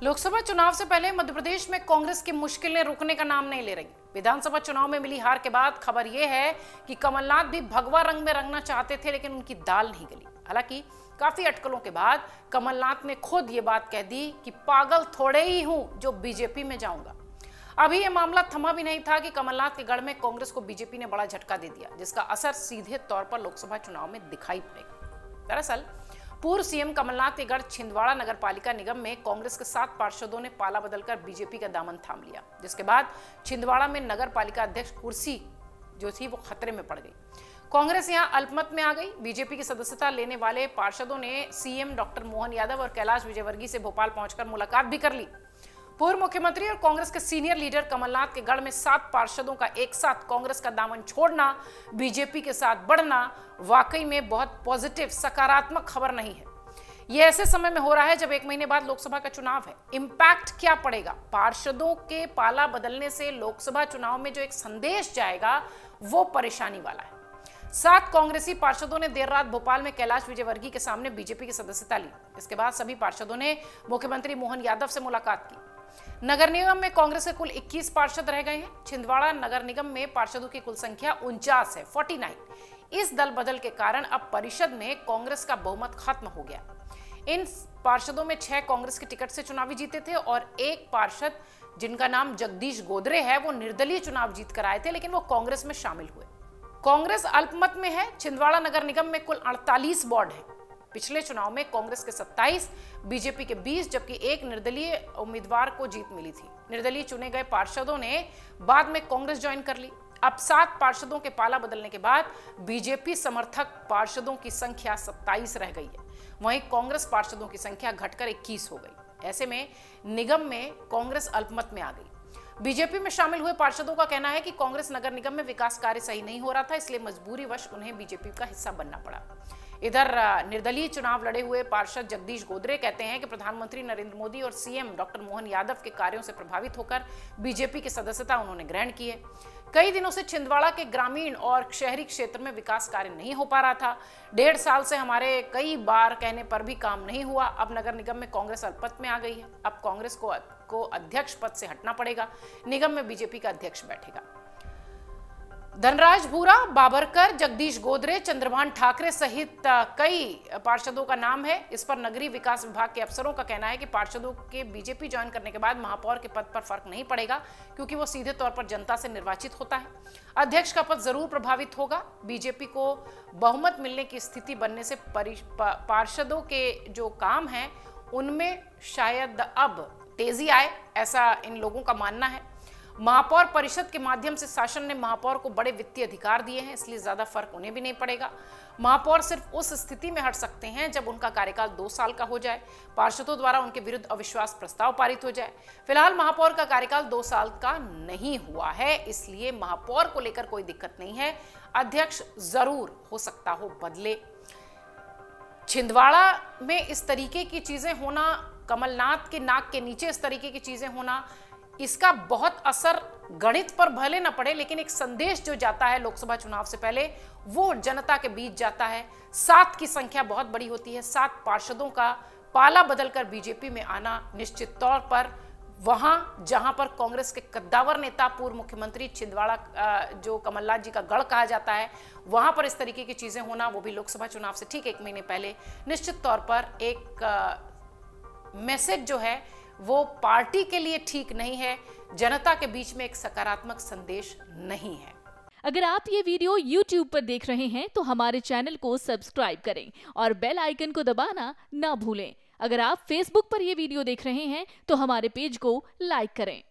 लोकसभा चुनाव से पहले मध्य प्रदेश में कांग्रेस की मुश्किलें रुकने का नाम नहीं ले रही। विधानसभा चुनाव में मिली हार के बाद खबर यह है कि कमलनाथ भी भगवा रंग में रंगना चाहते थे, लेकिन उनकी दाल नहीं गली। हालांकि काफी अटकलों के बाद कमलनाथ ने खुद ये बात कह दी कि पागल थोड़े ही हूं जो बीजेपी में जाऊंगा। अभी यह मामला थमा भी नहीं था कि कमलनाथ के गढ़ में कांग्रेस को बीजेपी ने बड़ा झटका दे दिया, जिसका असर सीधे तौर पर लोकसभा चुनाव में दिखाई पड़ेगा। दरअसल पूर्व सीएम कमलनाथ के गढ़ छिंदवाड़ा नगर पालिका निगम में कांग्रेस के 7 पार्षदों ने पाला बदलकर बीजेपी का दामन थाम लिया, जिसके बाद छिंदवाड़ा में नगर पालिका अध्यक्ष कुर्सी जो थी वो खतरे में पड़ गई। कांग्रेस यहां अल्पमत में आ गई। बीजेपी की सदस्यता लेने वाले पार्षदों ने सीएम डॉक्टर मोहन यादव और कैलाश विजयवर्गीय से भोपाल पहुंचकर मुलाकात भी कर ली। पूर्व मुख्यमंत्री और कांग्रेस के सीनियर लीडर कमलनाथ के गढ़ में 7 पार्षदों का एक साथ कांग्रेस का दामन छोड़ना, बीजेपी के साथ बढ़ना वाकई में बहुत पॉजिटिव सकारात्मक खबर नहीं है। यह ऐसे समय में हो रहा है जब 1 महीने बाद लोकसभा का चुनाव है। इंपैक्ट क्या पड़ेगा? पार्षदों के पाला बदलने से लोकसभा चुनाव में जो एक संदेश जाएगा वो परेशानी वाला है। 7 कांग्रेसी पार्षदों ने देर रात भोपाल में कैलाश विजयवर्गीय के सामने बीजेपी की सदस्यता ली। इसके बाद सभी पार्षदों ने मुख्यमंत्री मोहन यादव से मुलाकात की। नगर निगम में कांग्रेस के कुल 21 पार्षद रह गए हैं। छिंदवाड़ा नगर निगम में पार्षदों की कुल संख्या 49 है, 49। इस दल बदल के कारण अब परिषद में कांग्रेस का बहुमत खत्म हो गया। इन पार्षदों में 6 कांग्रेस के टिकट से चुनावी जीते थे और 1 पार्षद जिनका नाम जगदीश गोदरे है वो निर्दलीय चुनाव जीत कर आए थे, लेकिन वो कांग्रेस में शामिल हुए। कांग्रेस अल्पमत में है। छिंदवाड़ा नगर निगम में कुल 48 वार्ड है। पिछले चुनाव में कांग्रेस के 27, बीजेपी के 20, जबकि 1 निर्दलीय उम्मीदवार को जीत मिली थी। निर्दलीय चुने गए पार्षदों ने बाद में कांग्रेस ज्वाइन कर ली। अब 7 पार्षदों के पाला बदलने के बाद बीजेपी समर्थक पार्षदों की संख्या 27 रह गई है। वहीं कांग्रेस पार्षदों की संख्या घटकर 21 हो गई। ऐसे में निगम में कांग्रेस अल्पमत में आ गई। बीजेपी में शामिल हुए पार्षदों का कहना है कि कांग्रेस नगर निगम में विकास कार्य सही नहीं हो रहा था, इसलिए मजबूरीवश उन्हें बीजेपी का हिस्सा बनना पड़ा। इधर निर्दलीय चुनाव लड़े हुए पार्षद जगदीश गोदरे कहते हैं कि प्रधानमंत्री नरेंद्र मोदी और सीएम डॉक्टर मोहन यादव के कार्यों से प्रभावित होकर बीजेपी की सदस्यता उन्होंने ग्रहण की है। कई दिनों से छिंदवाड़ा के ग्रामीण और शहरी क्षेत्र में विकास कार्य नहीं हो पा रहा था। 1.5 साल से हमारे कई बार कहने पर भी काम नहीं हुआ। अब नगर निगम में कांग्रेस अल्पमत में आ गई है। अब कांग्रेस को अध्यक्ष पद से हटना पड़ेगा। निगम में बीजेपी का अध्यक्ष बैठेगा। धनराज भूरा, बाबरकर, जगदीश गोदरे, चंद्रभान ठाकरे सहित कई पार्षदों का नाम है। इस पर नगरीय विकास विभाग के अफसरों का कहना है कि पार्षदों के बीजेपी ज्वाइन करने के बाद महापौर के पद पर फर्क नहीं पड़ेगा, क्योंकि वो सीधे तौर पर जनता से निर्वाचित होता है। अध्यक्ष का पद जरूर प्रभावित होगा। बीजेपी को बहुमत मिलने की स्थिति बनने से पार्षदों के जो काम है उनमें शायद अब तेजी आए, ऐसा इन लोगों का मानना है। महापौर परिषद के माध्यम से शासन ने महापौर को बड़े वित्तीय अधिकार दिए हैं, इसलिए ज्यादा फर्क उन्हें भी नहीं पड़ेगा। महापौर सिर्फ उस स्थिति में हट सकते हैं जब उनका कार्यकाल 2 साल का हो जाए, पार्षदों द्वारा उनके विरुद्ध अविश्वास प्रस्ताव पारित हो जाए। फिलहाल महापौर का कार्यकाल 2 साल का नहीं हुआ है, इसलिए महापौर को लेकर कोई दिक्कत नहीं है। अध्यक्ष जरूर हो सकता हो बदले। छिंदवाड़ा में इस तरीके की चीजें होना, कमलनाथ के नाक के नीचे इस तरीके की चीजें होना, इसका बहुत असर गणित पर भले न पड़े, लेकिन एक संदेश जो जाता है लोकसभा चुनाव से पहले वो जनता के बीच जाता है। 7 की संख्या बहुत बड़ी होती है। 7 पार्षदों का पाला बदलकर बीजेपी में आना निश्चित तौर पर वहां जहां पर कांग्रेस के कद्दावर नेता पूर्व मुख्यमंत्री छिंदवाड़ा जो कमलनाथ जी का गढ़ कहा जाता है, वहां पर इस तरीके की चीजें होना, वो भी लोकसभा चुनाव से ठीक 1 महीने पहले, निश्चित तौर पर एक मैसेज जो है वो पार्टी के लिए ठीक नहीं है, जनता के बीच में एक सकारात्मक संदेश नहीं है। अगर आप ये वीडियो YouTube पर देख रहे हैं तो हमारे चैनल को सब्सक्राइब करें और बेल आइकन को दबाना ना भूलें। अगर आप Facebook पर ये वीडियो देख रहे हैं तो हमारे पेज को लाइक करें।